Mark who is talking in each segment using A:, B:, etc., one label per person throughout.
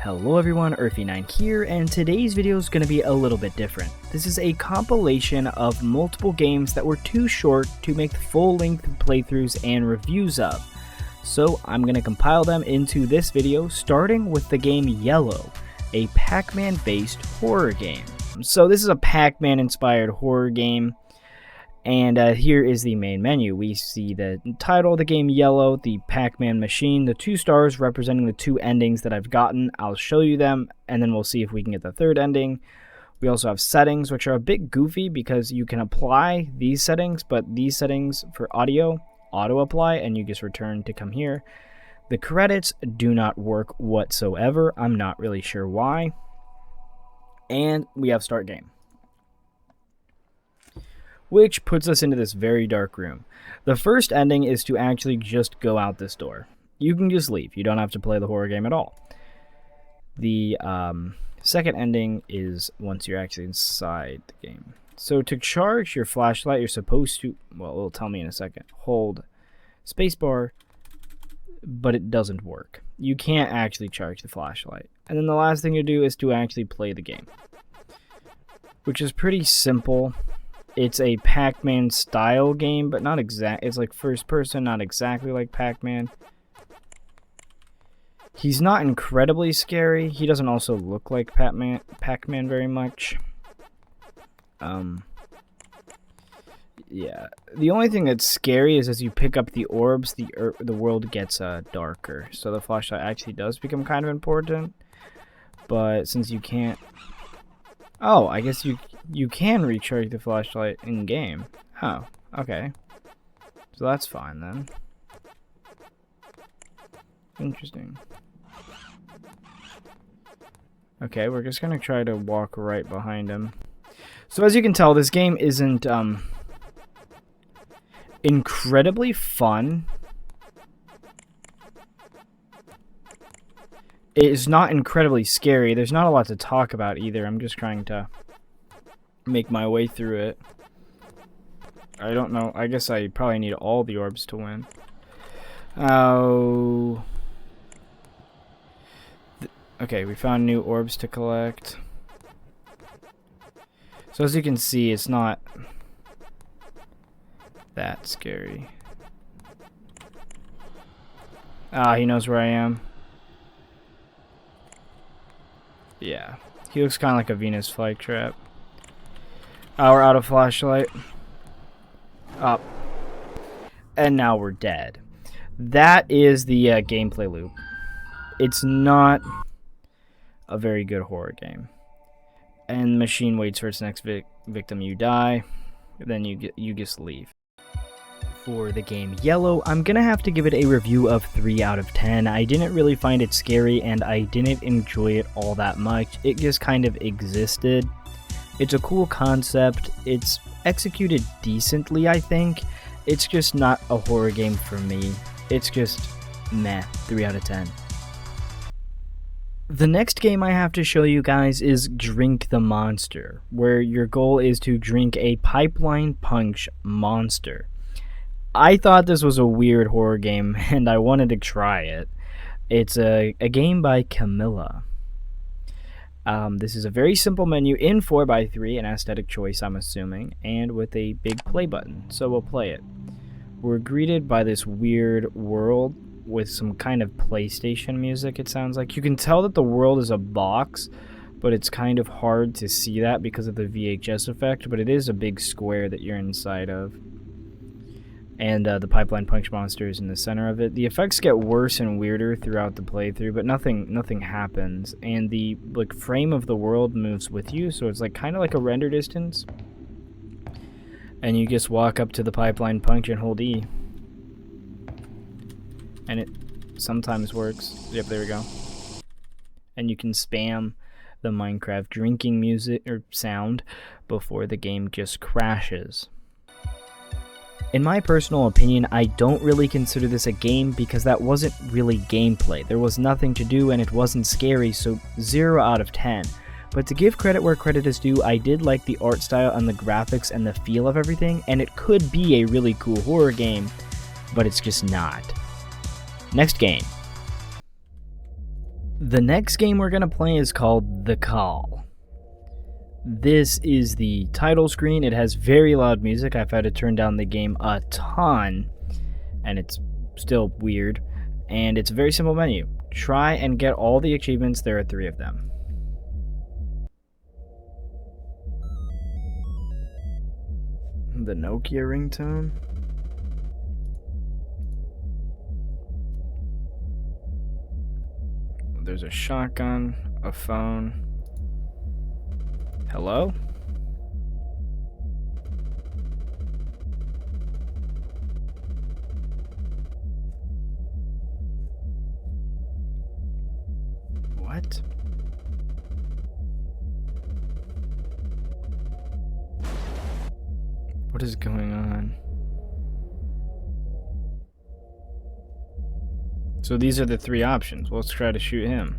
A: Hello everyone, Earthy9 here, and today's video is going to be a little bit different. This is a compilation of multiple games that were too short to make full-length playthroughs and reviews of. So I'm going to compile them into this video, starting with the game Yellow, a Pac-Man based horror game. So this is a Pac-Man inspired horror game. And here is the main menu. We see the title of the game, Yellow, the Pac-Man machine, the 2 stars representing the 2 endings that I've gotten. I'll show you them, and then we'll see if we can get the 3rd ending. We also have settings, which are a bit goofy because you can apply these settings, but these settings for audio auto-apply, and you just return to come here. The credits do not work whatsoever. I'm not really sure why. And we have Start Game, which puts us into this very dark room. The first ending is to actually just go out this door. You can just leave. You don't have to play the horror game at all. The second ending is once you're actually inside the game. So to charge your flashlight, you're supposed to, well, it'll tell me in a second, hold spacebar, but it doesn't work. You can't actually charge the flashlight. And then the last thing you do is to actually play the game, which is pretty simple. It's a Pac-Man style game, but not exact. It's like first person, not exactly like Pac-Man. He's not incredibly scary. He doesn't also look like Pac-Man very much. Yeah. The only thing that's scary is as you pick up the orbs, the world gets darker. So the flashlight actually does become kind of important. But since you can't... Oh, I guess you can recharge the flashlight in-game. Oh, okay. So that's fine then. Interesting. Okay, we're just gonna try to walk right behind him. So as you can tell, this game isn't incredibly fun. It is not incredibly scary. There's not a lot to talk about either. I'm just trying to make my way through it. I don't know. I guess I probably need all the orbs to win. Oh. Okay, we found new orbs to collect. So as you can see, it's not that scary. Ah, he knows where I am. Yeah, he looks kind of like a Venus flytrap. Oh, we're out of flashlight. Up. And now we're dead. That is the gameplay loop. It's not a very good horror game. And the machine waits for its next victim. You die, then you just leave. For the game Yellow, I'm gonna have to give it a review of 3 out of 10. I didn't really find it scary, and I didn't enjoy it all that much. It just kind of existed. It's a cool concept. It's executed decently, I think. It's just not a horror game for me. It's just meh, 3 out of 10. The next game I have to show you guys is Drink the Monster, where your goal is to drink a pipeline punch monster. I thought this was a weird horror game, and I wanted to try it. It's a game by Camilla. This is a very simple menu in 4x3, an aesthetic choice, I'm assuming, and with a big play button, so we'll play it. We're greeted by this weird world with some kind of PlayStation music, it sounds like. You can tell that the world is a box, but it's kind of hard to see that because of the VHS effect, but it is a big square that you're inside of. And the pipeline punch monster is in the center of it. The effects get worse and weirder throughout the playthrough, but nothing happens. And the frame of the world moves with you, so it's kind of like a render distance. And you just walk up to the pipeline punch and hold E. And it sometimes works. Yep, there we go. And you can spam the Minecraft drinking music or sound before the game just crashes. In my personal opinion, I don't really consider this a game because that wasn't really gameplay. There was nothing to do and it wasn't scary, so 0 out of 10. But to give credit where credit is due, I did like the art style and the graphics and the feel of everything, and it could be a really cool horror game, but it's just not. Next game. The next game we're going to play is called The Call. This is the title screen. It has very loud music. I've had to turn down the game a ton, and it's still weird. And it's a very simple menu. Try and get all the achievements. There are 3 of them. The Nokia ringtone. There's a shotgun, a phone. Hello? What? What is going on? So these are the 3 options. Well, let's try to shoot him.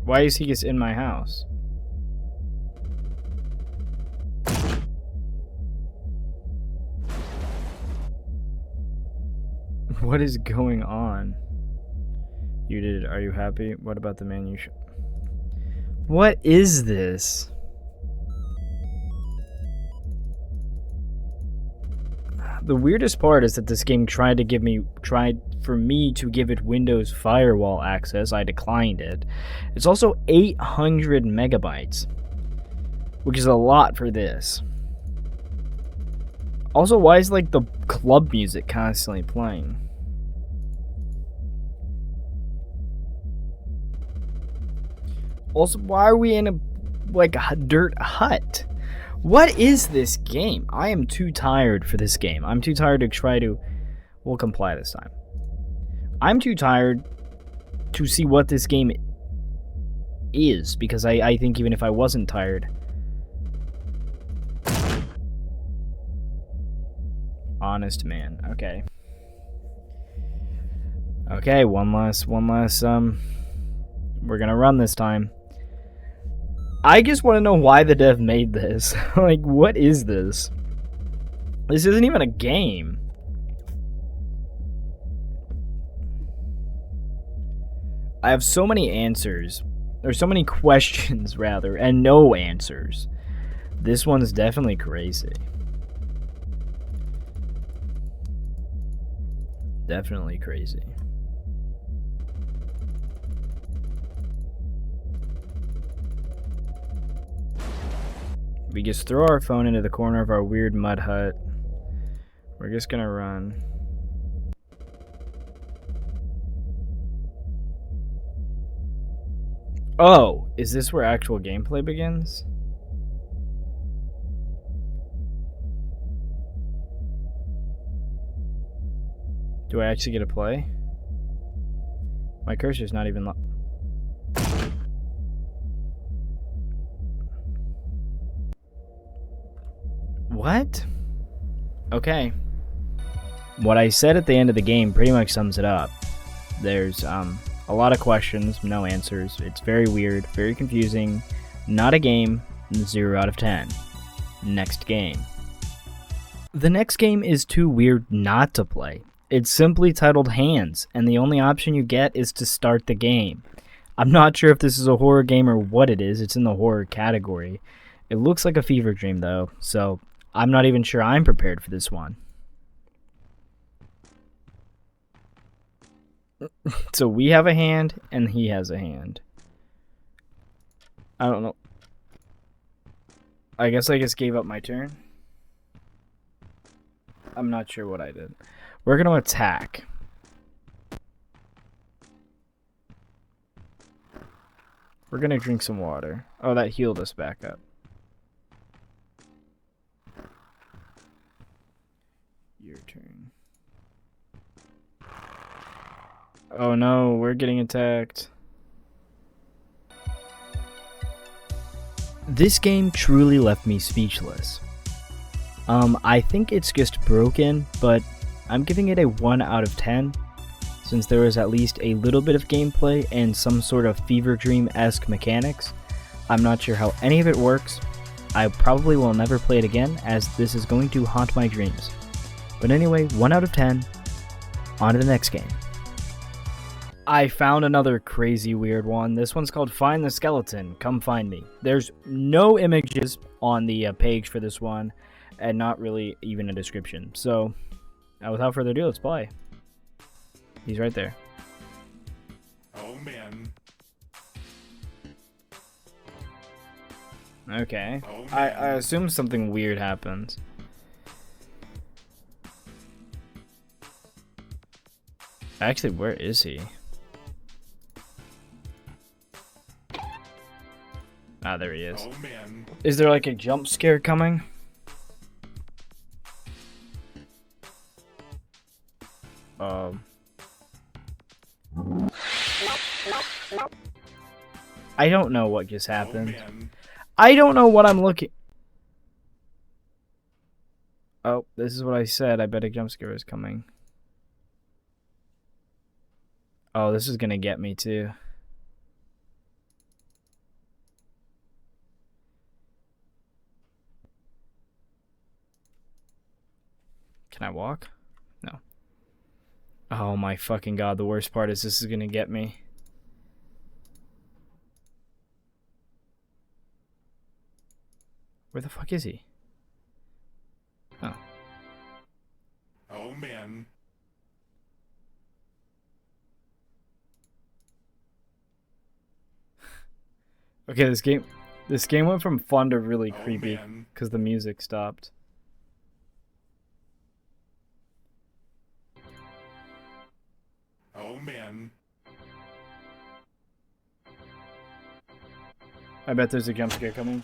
A: Why is he just in my house? What is going on? You did it. Are you happy? What about the man you What is this? The weirdest part is that this game tried for me to give it Windows Firewall access. I declined it. It's also 800 megabytes, which is a lot for this. Also, why is like the club music constantly playing? Also, why are we in a dirt hut? What is this game? I am too tired for this game. I'm too tired to try to... We'll comply this time. I'm too tired to see what this game is, because I think even if I wasn't tired... Honest man. Okay. Okay, one last, we're gonna run this time. I just want to know why the dev made this. Like, what is this? This isn't even a game. I have so many answers. There's so many questions, rather, and no answers. This one's definitely crazy. Definitely crazy. We just throw our phone into the corner of our weird mud hut. We're just gonna run. Oh, is this where actual gameplay begins? Do I actually get to play? My cursor's not even What? Okay. What I said at the end of the game pretty much sums it up. There's a lot of questions, no answers. It's very weird, very confusing. Not a game, 0 out of 10. Next game. The next game is too weird not to play. It's simply titled Hands, and the only option you get is to start the game. I'm not sure if this is a horror game or what it is. It's in the horror category. It looks like a fever dream though, so I'm not even sure I'm prepared for this one. So we have a hand, and he has a hand. I don't know. I guess I just gave up my turn. I'm not sure what I did. We're going to attack. We're going to drink some water. Oh, that healed us back up. Your turn. Oh no, we're getting attacked. This game truly left me speechless. I think it's just broken, but I'm giving it a 1 out of 10, since there is at least a little bit of gameplay and some sort of fever dream-esque mechanics. I'm not sure how any of it works. I probably will never play it again, as this is going to haunt my dreams. But anyway, 1 out of 10. On to the next game. I found another crazy weird one. This one's called Find the Skeleton. Come find me. There's no images on the page for this one, and not really even a description. So, without further ado, let's play. He's right there.
B: Oh man.
A: Okay.
B: Oh,
A: I
B: man.
A: assume something weird happens. Actually, where is he? Ah, there he is.
B: Oh man.
A: Is there like a jump scare coming? I don't know what just happened.
B: Oh, man.
A: I don't know what I'm looking. Oh, this is what I said. I bet a jump scare is coming. Oh, this is gonna get me too. Can I walk? No. Oh my fucking god, the worst part is this is gonna get me. Where the fuck is he? Oh.
B: Oh man.
A: Okay, this game went from fun to really
B: Oh,
A: creepy
B: man.
A: because the music stopped.
B: Oh man.
A: I bet there's a jump scare coming.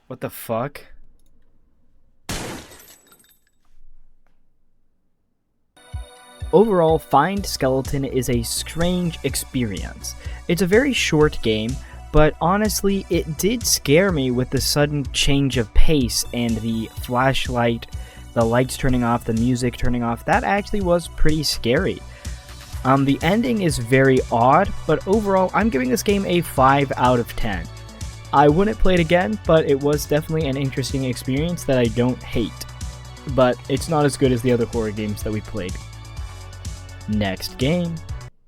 A: What the fuck? Overall, Find Skeleton is a strange experience. It's a very short game, but honestly, it did scare me with the sudden change of pace and the flashlight, the lights turning off, the music turning off. That actually was pretty scary. The ending is very odd, but overall, I'm giving this game a 5 out of 10. I wouldn't play it again, but it was definitely an interesting experience that I don't hate. But it's not as good as the other horror games that we played. Next game.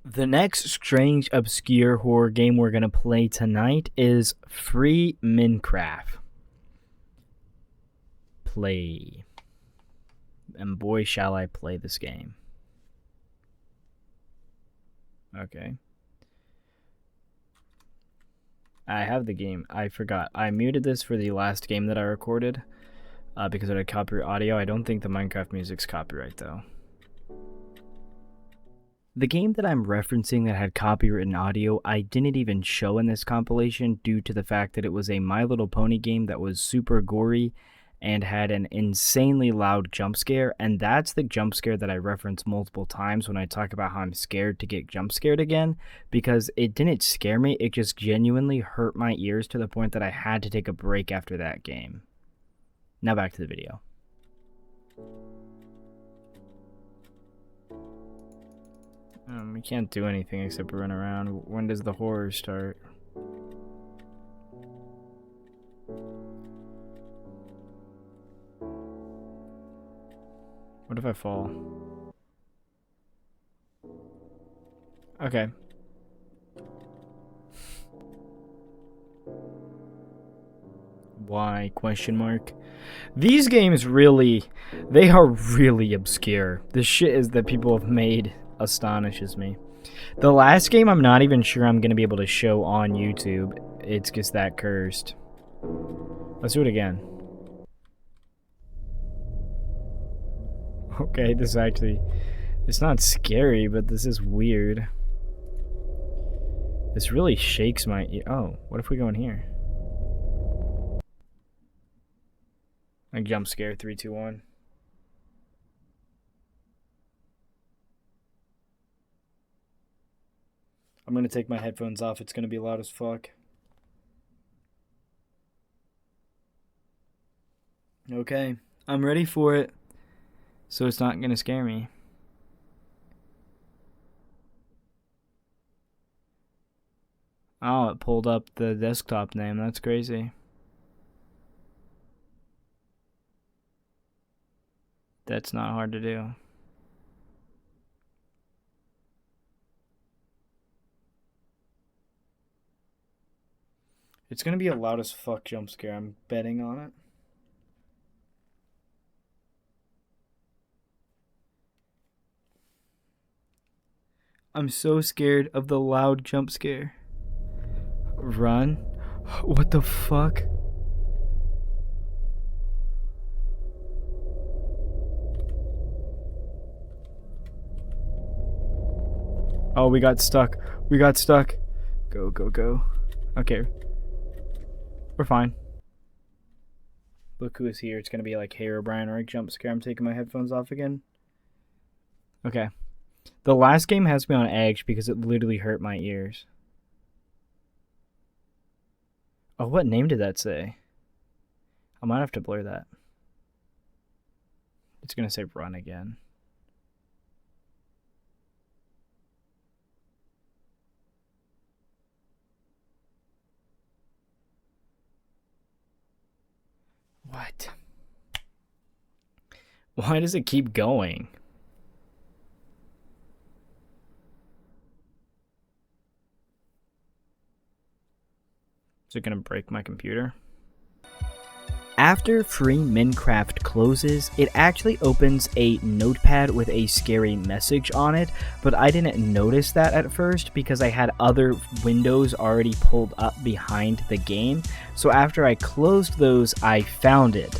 A: The next strange, obscure horror game we're going to play tonight is Free Mincraf. Play. And boy, shall I play this game. Okay. I have the game. I forgot. I muted this for the last game that I recorded because it had copyright audio. I don't think the Minecraft music's copyright, though. The game that I'm referencing that had copywritten audio, I didn't even show in this compilation due to the fact that it was a My Little Pony game that was super gory and had an insanely loud jump scare, and that's the jump scare that I reference multiple times when I talk about how I'm scared to get jump scared again, because it didn't scare me, it just genuinely hurt my ears to the point that I had to take a break after that game. Now back to the video. We can't do anything except run around. When does the horror start? What if I fall? Okay. Why? Question mark. These games really, they are really obscure. The shit is that people have made astonishes me. The last game I'm not even sure I'm going to be able to show on YouTube. It's just that cursed. Let's do it again. Okay, this actually, it's not scary, but this is weird. This really shakes my ear. Oh, what if we go in here? Like jump scare, 3, 2, 1. I'm gonna take my headphones off. It's gonna be loud as fuck. Okay, I'm ready for it. So it's not gonna scare me. Oh, it pulled up the desktop name. That's crazy. That's not hard to do. It's gonna be a loud as fuck jump scare. I'm betting on it. I'm so scared of the loud jump scare. Run? What the fuck? Oh, we got stuck. We got stuck. Go, go, go. Okay. We're fine. Look who is here. It's gonna be like Herobrine or a jump scare. I'm taking my headphones off again. Okay. The last game has me on edge because it literally hurt my ears. Oh, what name did that say? I might have to blur that. It's gonna say run again. What? Why does it keep going? Is it gonna break my computer? After free mincraf closes, it actually opens a notepad with a scary message on it, but I didn't notice that at first because I had other windows already pulled up behind the game. So after I closed those, I found it.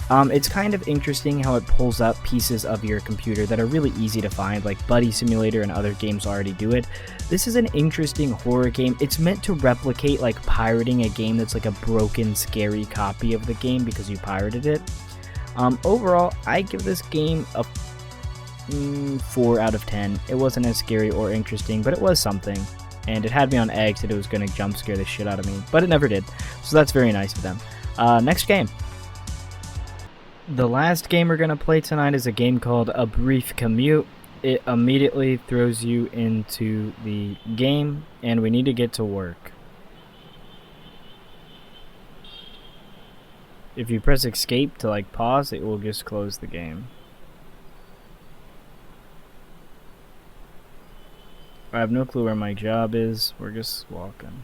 A: It's kind of interesting how it pulls up pieces of your computer that are really easy to find, like Buddy Simulator and other games already do it. This is an interesting horror game. It's meant to replicate like pirating a game that's like a broken, scary copy of the game because you pirated it. Overall, I give this game a 4 out of 10. It wasn't as scary or interesting, but it was something. And it had me on edge that it was going to jump scare the shit out of me, but it never did. So that's very nice of them. Next game. The last game we're going to play tonight is a game called A Brief Commute. It immediately throws you into the game, and we need to get to work. If you press escape to like pause, it will just close the game. I have no clue where my job is. We're just walking.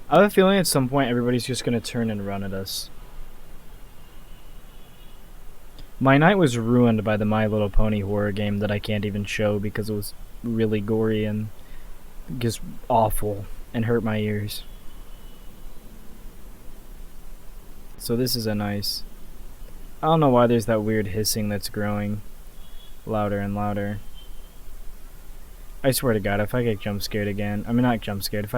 A: I have a feeling at some point everybody's just going to turn and run at us. My night was ruined by the My Little Pony horror game that I can't even show because it was really gory and just awful and hurt my ears. So this is a nice... I don't know why there's that weird hissing that's growing louder and louder. I swear to God, if I get jump scared again... I mean, not jump scared,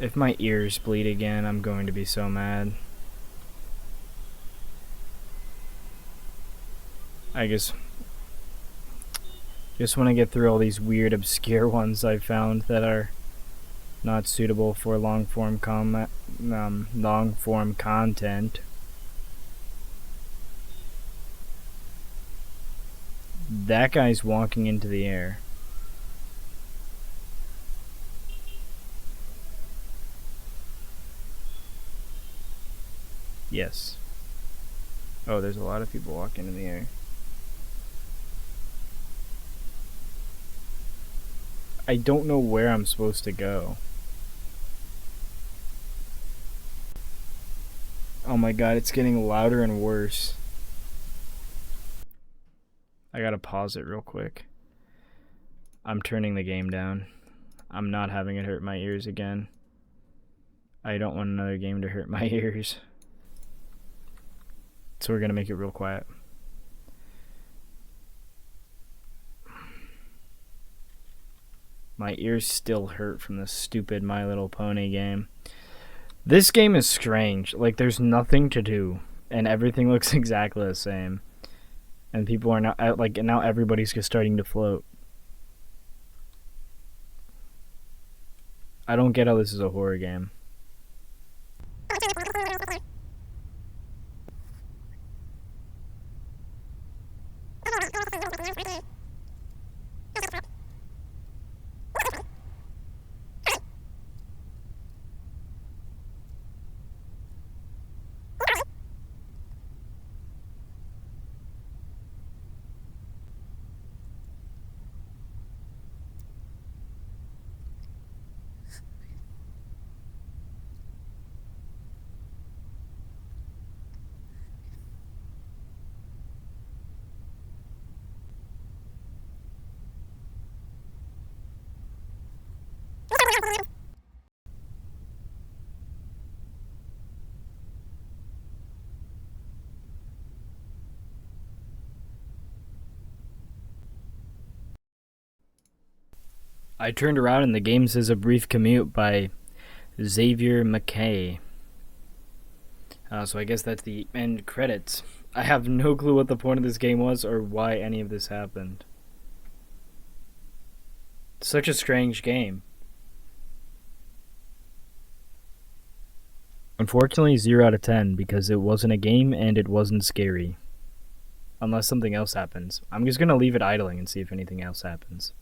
A: if my ears bleed again, I'm going to be so mad. I just want to get through all these weird, obscure ones I found that are not suitable for long-form content. That guy's walking into the air. Yes. Oh, there's a lot of people walking in the air. I don't know where I'm supposed to go. Oh my God, it's getting louder and worse. I gotta pause it real quick. I'm turning the game down. I'm not having it hurt my ears again. I don't want another game to hurt my ears. So we're gonna make it real quiet. My ears still hurt from this stupid My Little Pony game. This game is strange. Like, there's nothing to do, and everything looks exactly the same. And people are now, like, now everybody's just starting to float. I don't get how this is a horror game. I turned around and the game says A Brief Commute by Xavier McKay. So I guess that's the end credits. I have no clue what the point of this game was or why any of this happened. Such a strange game. Unfortunately, 0 out of 10 because it wasn't a game and it wasn't scary. Unless something else happens. I'm just gonna leave it idling and see if anything else happens.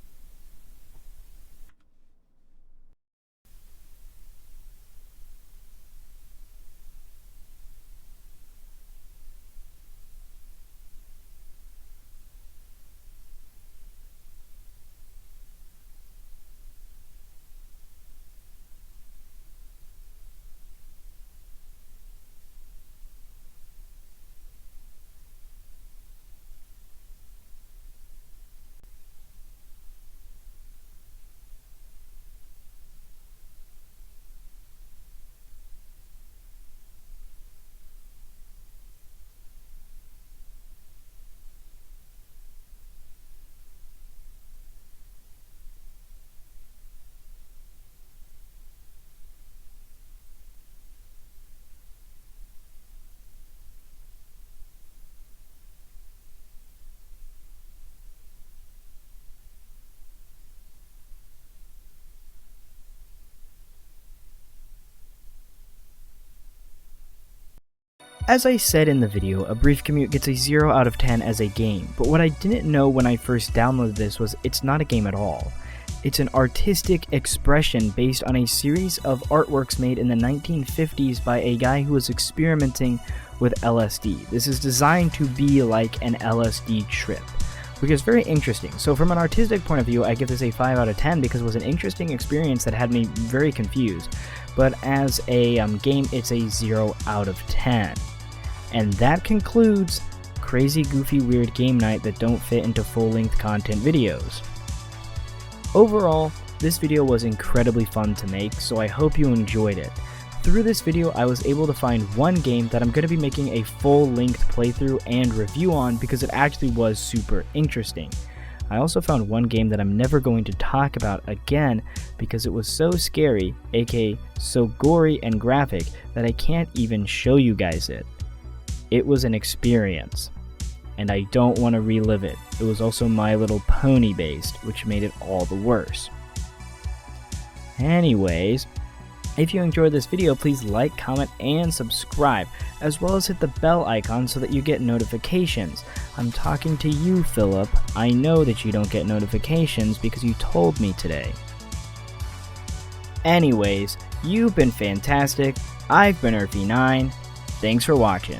A: As I said in the video, A Brief Commute gets a 0 out of 10 as a game, but what I didn't know when I first downloaded this was it's not a game at all. It's an artistic expression based on a series of artworks made in the 1950s by a guy who was experimenting with LSD. This is designed to be like an LSD trip, which is very interesting. So from an artistic point of view, I give this a 5 out of 10 because it was an interesting experience that had me very confused, but as a game, it's a 0 out of 10. And that concludes Crazy Goofy Weird Game Night that don't fit into full-length content videos. Overall, this video was incredibly fun to make, so I hope you enjoyed it. Through this video, I was able to find one game that I'm going to be making a full-length playthrough and review on because it actually was super interesting. I also found one game that I'm never going to talk about again because it was so scary, aka so gory and graphic, that I can't even show you guys it. It was an experience, and I don't want to relive it. It was also My Little Pony based, which made it all the worse. Anyways, if you enjoyed this video, please like, comment, and subscribe, as well as hit the bell icon so that you get notifications. I'm talking to you, Philip. I know that you don't get notifications because you told me today. Anyways, you've been fantastic. I've been Earthy9. Thanks for watching.